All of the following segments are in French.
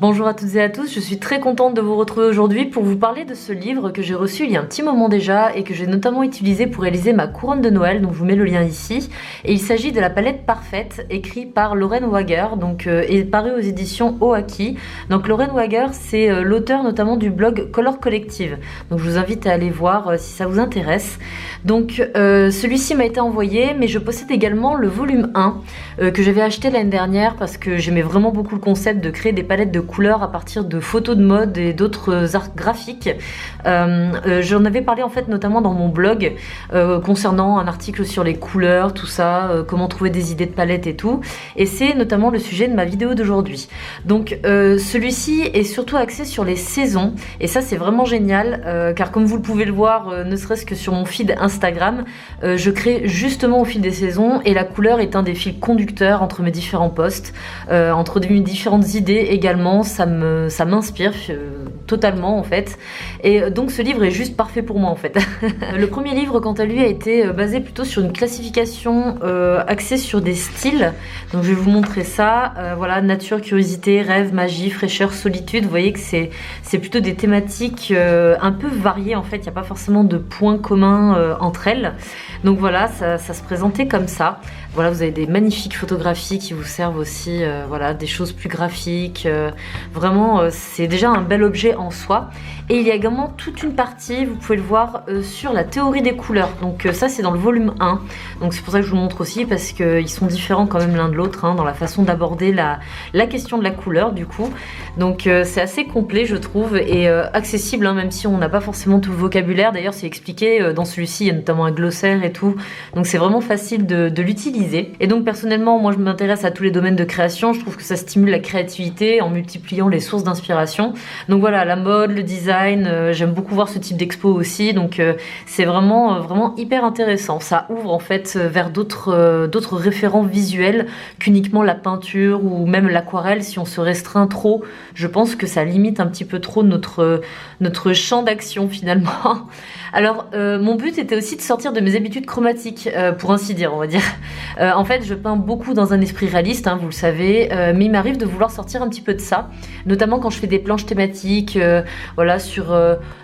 Bonjour à toutes et à tous, je suis très contente de vous retrouver aujourd'hui pour vous parler de ce livre que j'ai reçu il y a un petit moment déjà et que j'ai notamment utilisé pour réaliser ma couronne de Noël, donc je vous mets le lien ici. Et il s'agit de la palette parfaite, écrit par Lauren Wager, et paru aux éditions Oaki. Donc Lauren Wager, c'est l'auteur notamment du blog Color Collective, donc je vous invite à aller voir si ça vous intéresse. Donc celui-ci m'a été envoyé, mais je possède également le volume 1 que j'avais acheté l'année dernière parce que j'aimais vraiment beaucoup le concept de créer des palettes de couleurs à partir de photos de mode et d'autres arts graphiques. J'en avais parlé en fait notamment dans mon blog concernant un article sur les couleurs, tout ça, comment trouver des idées de palettes et tout. Et c'est notamment le sujet de ma vidéo d'aujourd'hui. Donc celui-ci est surtout axé sur les saisons et ça c'est vraiment génial car comme vous pouvez le voir, ne serait-ce que sur mon feed Instagram, je crée justement au fil des saisons et la couleur est un des fils conducteurs entre mes différents posts, entre mes différentes idées également. Ça m'inspire totalement en fait, et donc ce livre est juste parfait pour moi en fait. Le premier livre quant à lui a été basé plutôt sur une classification axée sur des styles, donc je vais vous montrer ça. Voilà, nature, curiosité, rêve, magie, fraîcheur, solitude. Vous voyez que c'est plutôt des thématiques un peu variées en fait, il n'y a pas forcément de points communs entre elles. Donc voilà, ça se présentait comme ça. Voilà, vous avez des magnifiques photographies qui vous servent aussi, voilà, des choses plus graphiques. Vraiment, c'est déjà un bel objet en soi. Et il y a également toute une partie, vous pouvez le voir, sur la théorie des couleurs. Donc ça, c'est dans le volume 1. Donc c'est pour ça que je vous le montre aussi, parce qu'ils sont différents quand même l'un de l'autre, hein, dans la façon d'aborder la question de la couleur, du coup. Donc c'est assez complet, je trouve, et accessible, hein, même si on n'a pas forcément tout le vocabulaire. D'ailleurs, c'est expliqué dans celui-ci, il y a notamment un glossaire et tout. Donc c'est vraiment facile de l'utiliser. Et donc personnellement, moi je m'intéresse à tous les domaines de création. Je trouve que ça stimule la créativité en multipliant les sources d'inspiration. Donc voilà, la mode, le design, j'aime beaucoup voir ce type d'expo aussi. Donc c'est vraiment hyper intéressant. Ça ouvre en fait vers d'autres référents visuels qu'uniquement la peinture ou même l'aquarelle. Si on se restreint trop, je pense que ça limite un petit peu trop notre champ d'action finalement. Alors mon but était aussi de sortir de mes habitudes chromatiques, pour ainsi dire, on va dire. En fait, je peins beaucoup dans un esprit réaliste, hein, vous le savez, mais il m'arrive de vouloir sortir un petit peu de ça, notamment quand je fais des planches thématiques, voilà, sur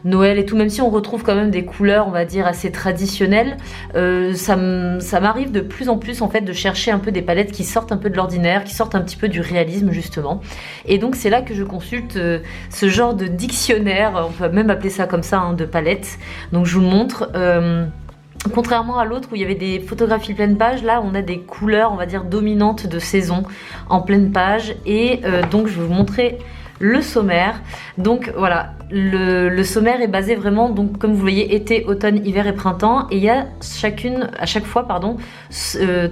Noël et tout, même si on retrouve quand même des couleurs, on va dire, assez traditionnelles, ça m'arrive de plus en plus, en fait, de chercher un peu des palettes qui sortent un peu de l'ordinaire, qui sortent un petit peu du réalisme, justement. Et donc, c'est là que je consulte ce genre de dictionnaire, on peut même appeler ça comme ça, hein, de palettes. Donc, je vous le montre. Contrairement à l'autre où il y avait des photographies pleine page, là on a des couleurs, on va dire, dominantes de saison en pleine page. Et donc je vais vous montrer le sommaire. Donc voilà, le sommaire est basé vraiment, donc comme vous voyez, été, automne, hiver et printemps, et il y a à chaque fois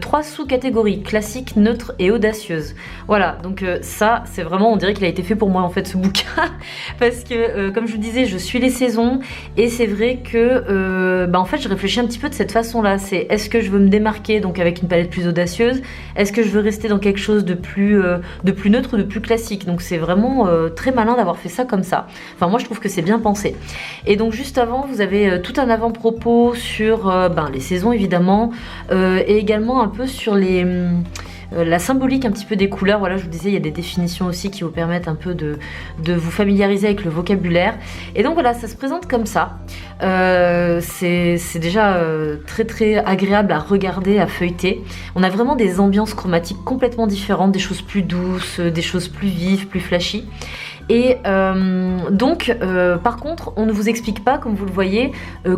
3 sous-catégories: classique, neutre et audacieuse. Voilà, donc ça c'est vraiment, on dirait qu'il a été fait pour moi en fait, ce bouquin, parce que comme je vous disais, je suis les saisons, et c'est vrai que en fait je réfléchis un petit peu de cette façon là. C'est, est-ce que je veux me démarquer donc avec une palette plus audacieuse, est-ce que je veux rester dans quelque chose de plus neutre, de plus classique. Donc c'est vraiment très malin d'avoir fait ça comme ça. Enfin moi je trouve que c'est bien pensé. Et donc juste avant, vous avez tout un avant-propos sur les saisons évidemment, et également un peu sur la symbolique un petit peu des couleurs. Voilà, je vous disais, il y a des définitions aussi qui vous permettent un peu de vous familiariser avec le vocabulaire. Et donc voilà, ça se présente comme ça. C'est déjà très agréable à regarder, à feuilleter. On a vraiment des ambiances chromatiques complètement différentes, des choses plus douces, des choses plus vives, plus flashy. Et donc par contre on ne vous explique pas, comme vous le voyez,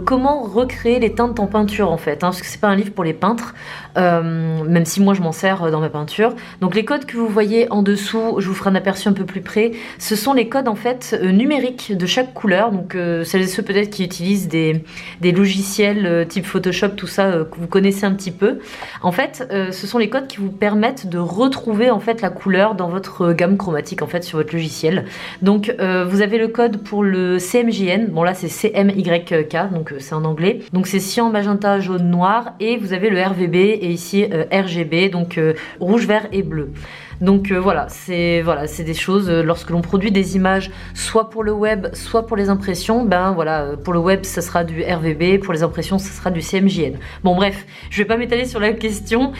comment recréer les teintes en peinture en fait, hein, parce que c'est pas un livre pour les peintres, même si moi je m'en sers dans ma peinture. Donc les codes que vous voyez en dessous, je vous ferai un aperçu un peu plus près, ce sont les codes en fait numériques de chaque couleur. Donc celles et ceux peut-être qui utilisent des logiciels type Photoshop, tout ça, que vous connaissez un petit peu. En fait ce sont les codes qui vous permettent de retrouver en fait la couleur dans votre gamme chromatique en fait sur votre logiciel. Donc vous avez le code pour le CMJN, bon là c'est CMYK, donc c'est en anglais, donc c'est cyan, magenta, jaune, noir, et vous avez le RVB et ici RGB, donc rouge, vert et bleu. Donc voilà, c'est des choses, lorsque l'on produit des images, soit pour le web, soit pour les impressions, ben voilà, pour le web, ça sera du RVB, pour les impressions, ça sera du CMJN. Bon bref, je vais pas m'étaler sur la question.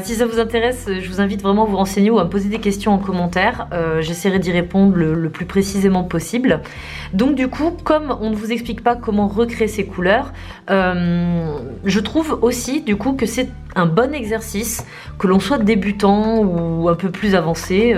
Si ça vous intéresse, je vous invite vraiment à vous renseigner ou à me poser des questions en commentaire. J'essaierai d'y répondre le plus précisément possible. Donc du coup, comme on ne vous explique pas comment recréer ces couleurs, je trouve aussi du coup que c'est un bon exercice, que l'on soit débutant ou un peu plus avancé,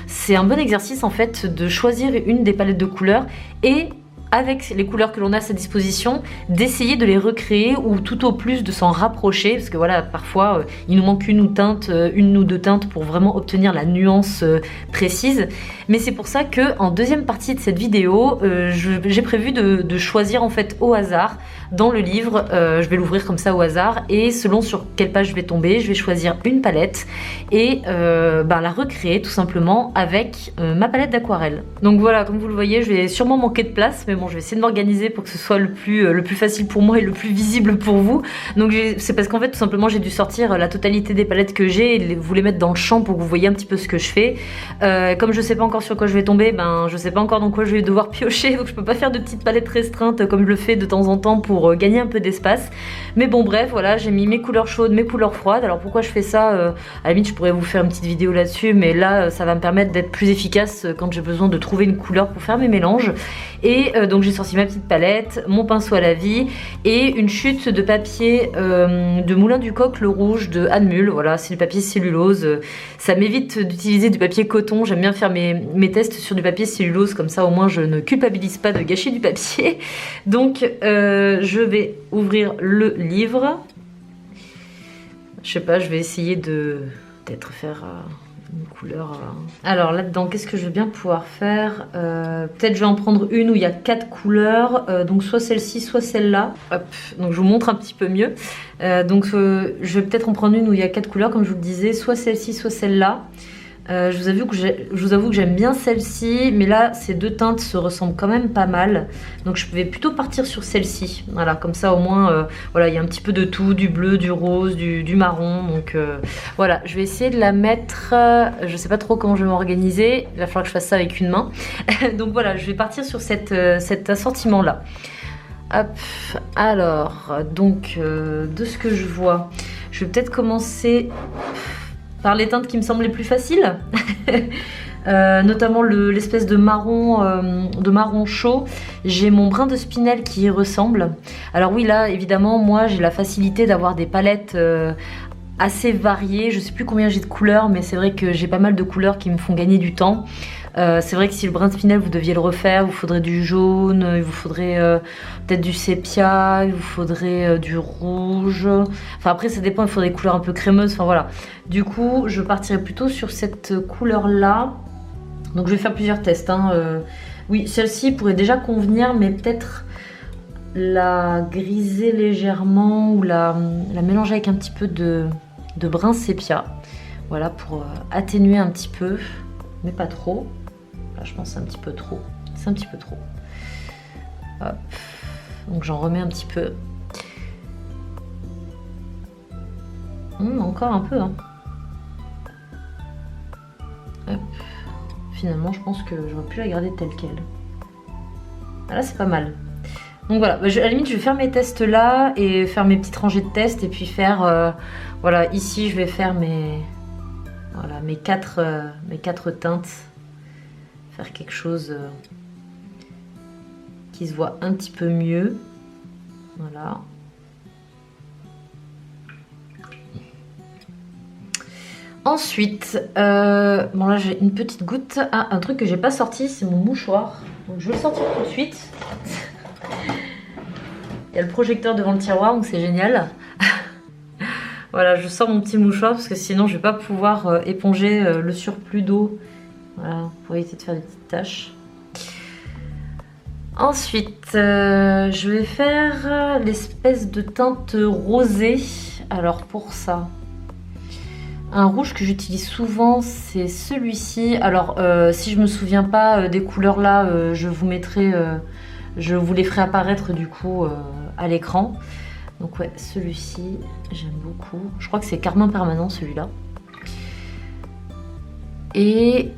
c'est un bon exercice en fait de choisir une des palettes de couleurs et avec les couleurs que l'on a à sa disposition, d'essayer de les recréer ou tout au plus de s'en rapprocher, parce que voilà, parfois il nous manque une ou deux teintes pour vraiment obtenir la nuance précise. Mais c'est pour ça que en deuxième partie de cette vidéo, j'ai prévu de choisir en fait au hasard dans le livre. Je vais l'ouvrir comme ça au hasard et selon sur quelle page je vais tomber, je vais choisir une palette et la recréer tout simplement avec ma palette d'aquarelle. Donc voilà, comme vous le voyez, je vais sûrement manquer de place, mais bon, je vais essayer de m'organiser pour que ce soit le plus facile pour moi et le plus visible pour vous. Donc c'est parce qu'en fait tout simplement j'ai dû sortir la totalité des palettes que j'ai et vous les mettre dans le champ pour que vous voyez un petit peu ce que je fais. Comme je sais pas encore sur quoi je vais tomber, je sais pas encore dans quoi je vais devoir piocher, donc je peux pas faire de petites palettes restreintes comme je le fais de temps en temps pour gagner un peu d'espace. Mais bon bref, voilà, j'ai mis mes couleurs chaudes, mes couleurs froides. Alors pourquoi je fais ça, à la limite je pourrais vous faire une petite vidéo là-dessus, mais là ça va me permettre d'être plus efficace quand j'ai besoin de trouver une couleur pour faire mes mélanges. Et donc j'ai sorti ma petite palette, mon pinceau à la vie et une chute de papier de Moulin du Coq le rouge de Anne Mule. Voilà, c'est du papier cellulose. Ça m'évite d'utiliser du papier coton. J'aime bien faire mes tests sur du papier cellulose, comme ça au moins je ne culpabilise pas de gâcher du papier. Donc je vais ouvrir le livre. Je sais pas, je vais essayer de peut-être faire une couleur. Alors là-dedans, qu'est-ce que je vais bien pouvoir faire? Peut-être je vais en prendre une où il y a 4 couleurs, donc soit celle-ci, soit celle-là. Hop, donc je vous montre un petit peu mieux. Je vais peut-être en prendre une où il y a 4 couleurs, comme je vous le disais, soit celle-ci, soit celle-là. Je vous avoue que j'aime bien celle-ci, mais là ces deux teintes se ressemblent quand même pas mal, donc je vais plutôt partir sur celle-ci. Voilà, comme ça au moins voilà, il y a un petit peu de tout, du bleu, du rose, du marron. Donc voilà, je vais essayer de la mettre, je sais pas trop comment je vais m'organiser, il va falloir que je fasse ça avec une main. Donc voilà, je vais partir sur cet assortiment là. Hop, alors donc de ce que je vois, je vais peut-être commencer par les teintes qui me semblent les plus faciles, notamment l'espèce de marron chaud. J'ai mon brin de spinel qui y ressemble. Alors oui, là évidemment moi j'ai la facilité d'avoir des palettes assez variées. Je sais plus combien j'ai de couleurs, mais c'est vrai que j'ai pas mal de couleurs qui me font gagner du temps. C'est vrai que si le brin de spinel vous deviez le refaire, il vous faudrait du jaune, il vous faudrait peut-être du sépia, il vous faudrait du rouge. Enfin après ça dépend, il faudrait des couleurs un peu crémeuses, enfin voilà. Du coup je partirai plutôt sur cette couleur là. Donc je vais faire plusieurs tests. Oui, celle-ci pourrait déjà convenir, mais peut-être la griser légèrement ou la mélanger avec un petit peu de brin sépia. Voilà, pour atténuer un petit peu, mais pas trop. Là, je pense que c'est un petit peu trop. C'est un petit peu trop. Hop. Donc j'en remets un petit peu. Encore un peu. Hop. Finalement, je pense que j'aurais pu la garder telle qu'elle. Là, c'est pas mal. Donc voilà, à la limite, je vais faire mes tests là et faire mes petites rangées de tests et puis faire... voilà, ici, je vais faire mes 4 teintes. Faire quelque chose qui se voit un petit peu mieux. Voilà. Ensuite, bon là j'ai une petite goutte. Ah, un truc que j'ai pas sorti, c'est mon mouchoir. Donc je vais le sortir tout de suite. Il y a le projecteur devant le tiroir, donc c'est génial. Voilà, je sors mon petit mouchoir parce que sinon je vais pas pouvoir éponger le surplus d'eau. Voilà, pour éviter de faire des petites taches. Ensuite, je vais faire l'espèce de teinte rosée. Alors pour ça, un rouge que j'utilise souvent, c'est celui-ci. Alors si je me souviens pas des couleurs là, je vous les ferai apparaître du coup à l'écran. Donc ouais, celui-ci, j'aime beaucoup. Je crois que c'est Carmin Permanent celui-là. Et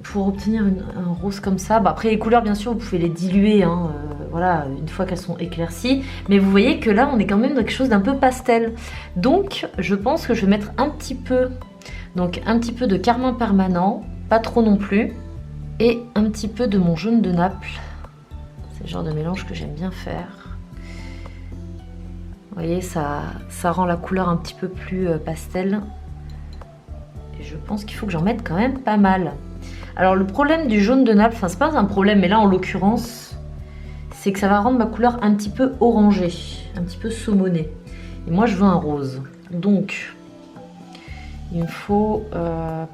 pour obtenir un rose comme ça, bah après les couleurs bien sûr vous pouvez les diluer, hein, voilà, une fois qu'elles sont éclaircies. Mais vous voyez que là on est quand même dans quelque chose d'un peu pastel. Donc je pense que je vais mettre un petit peu, donc un petit peu de carmin permanent, pas trop non plus, et un petit peu de mon jaune de Naples. C'est le genre de mélange que j'aime bien faire. Vous voyez, ça rend la couleur un petit peu plus pastel. Et je pense qu'il faut que j'en mette quand même pas mal. Alors le problème du jaune de Naples, enfin c'est pas un problème, mais là en l'occurrence, c'est que ça va rendre ma couleur un petit peu orangée, un petit peu saumonée. Et moi je veux un rose. Donc, il me faut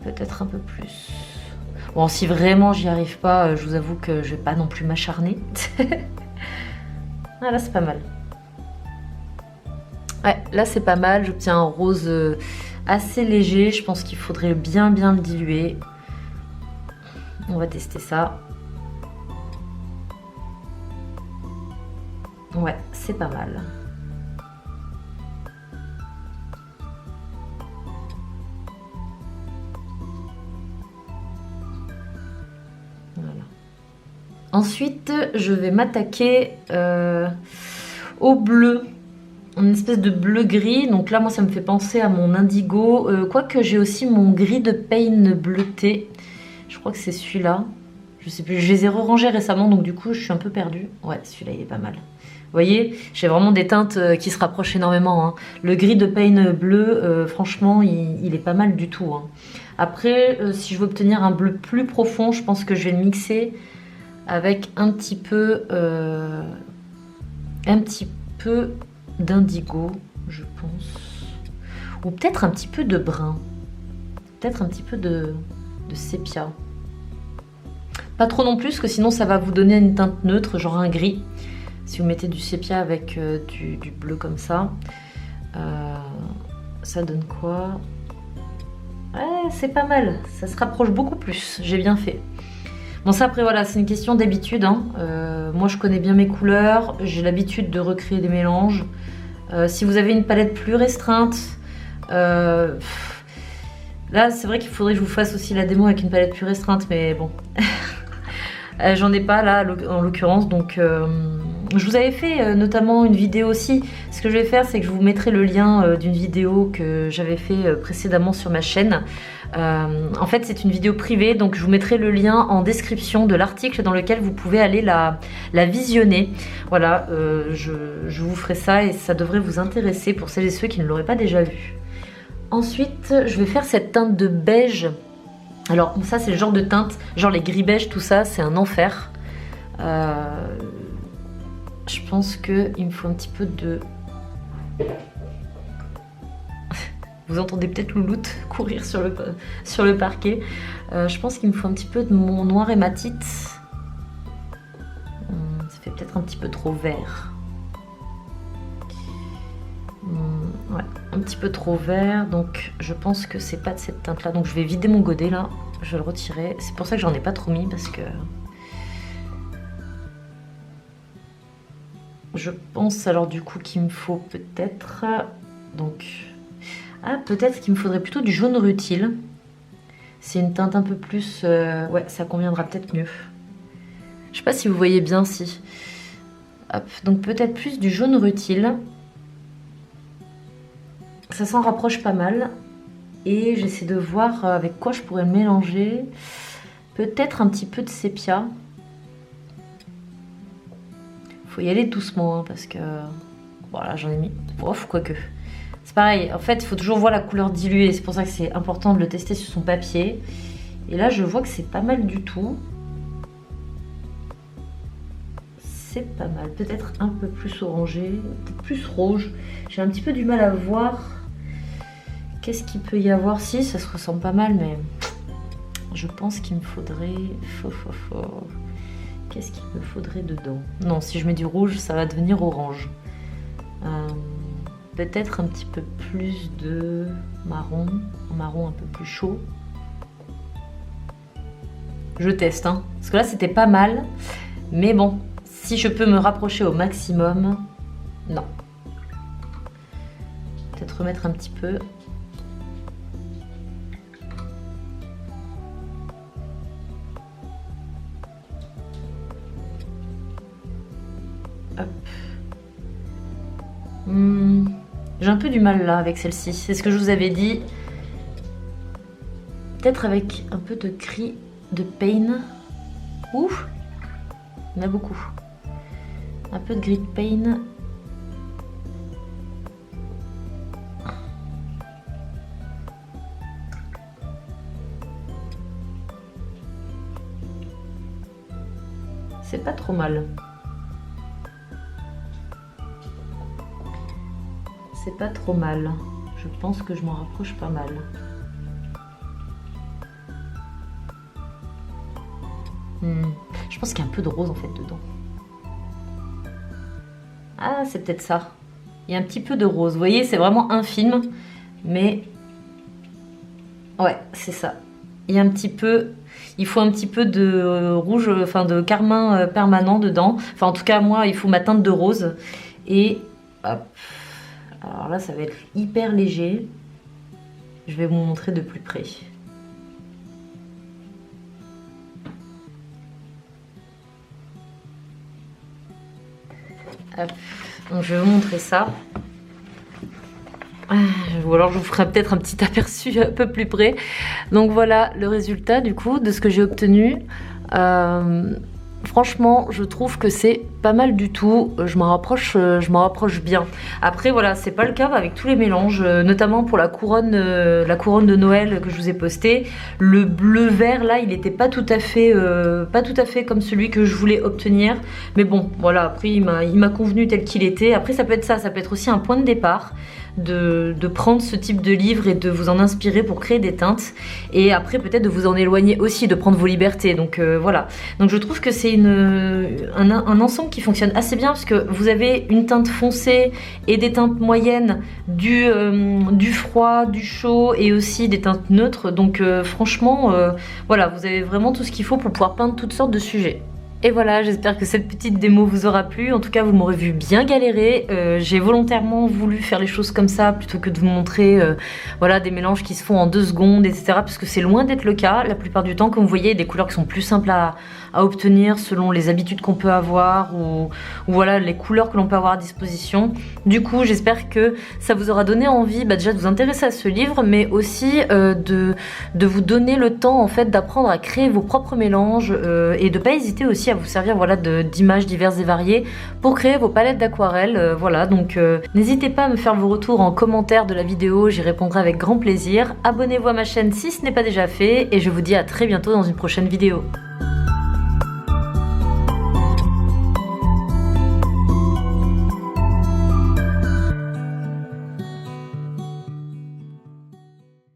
peut-être un peu plus. Bon, si vraiment j'y arrive pas, je vous avoue que je vais pas non plus m'acharner. Ah, là c'est pas mal. Ouais, là c'est pas mal, j'obtiens un rose assez léger, je pense qu'il faudrait bien le diluer. On va tester ça. Ouais, c'est pas mal. Voilà. Ensuite, je vais m'attaquer au bleu. Une espèce de bleu gris, donc là moi ça me fait penser à mon indigo, quoique j'ai aussi mon gris de Pain bleuté, je crois que c'est celui-là, je sais plus, je les ai re-rangés récemment donc du coup je suis un peu perdue. Ouais, celui-là il est pas mal. Vous voyez, j'ai vraiment des teintes qui se rapprochent énormément, hein. Le gris de Pain bleu, franchement il est pas mal du tout, hein. Après si je veux obtenir un bleu plus profond, je pense que je vais le mixer avec un petit peu d'indigo, je pense, ou peut-être un petit peu de brun, peut-être un petit peu de sépia, pas trop non plus, parce que sinon ça va vous donner une teinte neutre, genre un gris. Si vous mettez du sépia avec du bleu comme ça, ça donne quoi? Ouais, c'est pas mal, ça se rapproche beaucoup plus, j'ai bien fait. Bon, ça après voilà, c'est une question d'habitude, hein. Moi je connais bien mes couleurs, j'ai l'habitude de recréer des mélanges. Si vous avez une palette plus restreinte, là c'est vrai qu'il faudrait que je vous fasse aussi la démo avec une palette plus restreinte, mais bon, j'en ai pas là en l'occurrence, donc je vous avais fait notamment une vidéo aussi. Ce que je vais faire, c'est que je vous mettrai le lien d'une vidéo que j'avais fait précédemment sur ma chaîne. En fait c'est une vidéo privée, donc je vous mettrai le lien en description de l'article dans lequel vous pouvez aller la visionner. Voilà, je vous ferai ça et ça devrait vous intéresser pour celles et ceux qui ne l'auraient pas déjà vu. Ensuite je vais faire cette teinte de beige. Alors ça c'est le genre de teinte, genre les gris beige, tout ça c'est un enfer. Je pense qu'il me faut un petit peu de... Vous entendez peut-être Louloute courir sur le parquet. Je pense qu'il me faut un petit peu de mon noir hématite. Ça fait peut-être un petit peu trop vert. Ouais, un petit peu trop vert. Donc je pense que c'est pas de cette teinte-là. Donc je vais vider mon godet là. Je vais le retirer. C'est pour ça que j'en ai pas trop mis parce que... Je pense alors du coup qu'il me faut peut-être... Donc... Ah, peut-être qu'il me faudrait plutôt du jaune rutile. C'est une teinte un peu plus... Ouais, ça conviendra peut-être mieux. Je sais pas si vous voyez bien, si. Hop, donc peut-être plus du jaune rutile. Ça s'en rapproche pas mal. Et j'essaie de voir avec quoi je pourrais le mélanger. Peut-être un petit peu de sépia. Faut y aller doucement, hein, parce que... Voilà, j'en ai mis... Ouf, quoique... C'est pareil, en fait, il faut toujours voir la couleur diluée. C'est pour ça que c'est important de le tester sur son papier. Et là, je vois que c'est pas mal du tout. C'est pas mal. Peut-être un peu plus orangé, peut-être plus rouge. J'ai un petit peu du mal à voir. Qu'est-ce qu'il peut y avoir? Si, ça se ressemble pas mal, mais je pense qu'il me faudrait... Qu'est-ce qu'il me faudrait dedans? Non, si je mets du rouge, ça va devenir orange. Peut-être un petit peu plus de marron, un marron un peu plus chaud. Je teste, hein, parce que là c'était pas mal, mais bon, si je peux me rapprocher au maximum, non. Peut-être remettre un petit peu. J'ai un peu du mal là avec celle-ci, c'est ce que je vous avais dit. Peut-être avec un peu de gris de Pain. Ouf, il y en a beaucoup. Un peu de gris de Pain. C'est pas trop mal. C'est pas trop mal. Je pense que je m'en rapproche pas mal. Je pense qu'il y a un peu de rose en fait dedans. Ah, c'est peut-être ça. Il y a un petit peu de rose. Vous voyez, c'est vraiment infime. Mais... ouais, c'est ça. Il y a un petit peu... Il faut un petit peu de rouge, enfin de carmin permanent dedans. Enfin, en tout cas, moi, il faut ma teinte de rose. Et... hop. Alors là, ça va être hyper léger. Je vais vous montrer de plus près. Hop. Donc je vais vous montrer ça. Ou alors je vous ferai peut-être un petit aperçu un peu plus près. Donc voilà le résultat du coup de ce que j'ai obtenu. Franchement, je trouve que c'est pas mal du tout. Je m'en rapproche bien. Après, voilà, c'est pas le cas avec tous les mélanges, notamment pour la couronne de Noël que je vous ai posté. Le bleu vert là, il était pas tout à fait comme celui que je voulais obtenir. Mais bon, voilà. Après, il m'a convenu tel qu'il était. Après, ça peut être ça. Ça peut être aussi un point de départ. De prendre ce type de livre et de vous en inspirer pour créer des teintes et après peut-être de vous en éloigner aussi, de prendre vos libertés, donc voilà. Donc je trouve que c'est un ensemble qui fonctionne assez bien parce que vous avez une teinte foncée et des teintes moyennes, du froid, du chaud et aussi des teintes neutres, donc franchement voilà, vous avez vraiment tout ce qu'il faut pour pouvoir peindre toutes sortes de sujets. Et voilà, j'espère que cette petite démo vous aura plu. En tout cas, vous m'aurez vu bien galérer. J'ai volontairement voulu faire les choses comme ça plutôt que de vous montrer voilà, des mélanges qui se font en 2 secondes, etc. Parce que c'est loin d'être le cas. La plupart du temps, comme vous voyez, des couleurs qui sont plus simples à obtenir selon les habitudes qu'on peut avoir ou voilà, les couleurs que l'on peut avoir à disposition. Du coup, j'espère que ça vous aura donné envie déjà de vous intéresser à ce livre, mais aussi de vous donner le temps en fait d'apprendre à créer vos propres mélanges et de pas hésiter aussi à vous servir voilà, d'images diverses et variées pour créer vos palettes d'aquarelle. Voilà, donc n'hésitez pas à me faire vos retours en commentaire de la vidéo, j'y répondrai avec grand plaisir. Abonnez-vous à ma chaîne si ce n'est pas déjà fait et je vous dis à très bientôt dans une prochaine vidéo.